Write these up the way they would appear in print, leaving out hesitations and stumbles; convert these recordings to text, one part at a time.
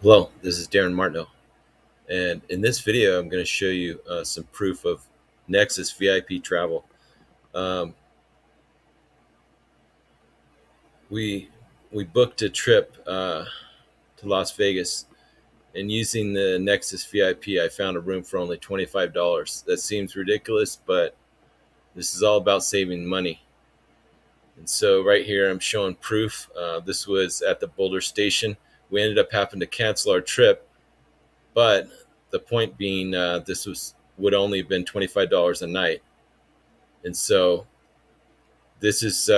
Hello, this is Darin Martineau, and in this video, I'm going to show you some proof of Nexus VIP travel. Um, we we booked a trip to Las Vegas, and using the Nexus VIP, I found a room for only $25. That seems ridiculous, but this is all about saving money. And so, right here, I'm showing proof. This was at the Boulder Station. We ended up having to cancel our trip, but the point being, this would only have been $25 a night. And so this is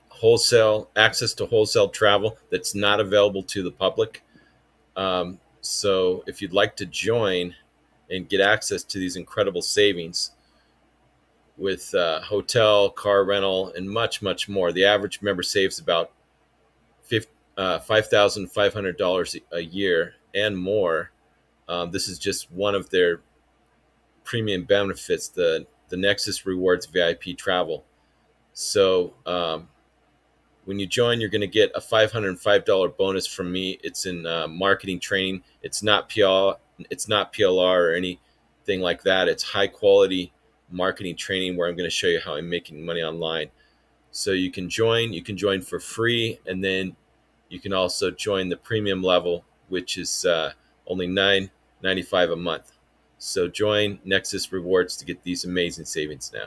wholesale access to wholesale travel that's not available to the public. So if you'd like to join and get access to these incredible savings with hotel, car rental, and much, much more, the average member saves about $5,500 a year and more. This is just one of their premium benefits, the Nexus Rewards VIP travel. So when you join, you're going to get a $505 bonus from me. It's in marketing training. It's not PLR. It's not PLR or anything like that. It's high quality marketing training where I'm going to show you how I'm making money online. So you can join. You can join for free, and then you can also join the premium level, which is only $9.95 a month. So join Nexus Rewards to get these amazing savings now.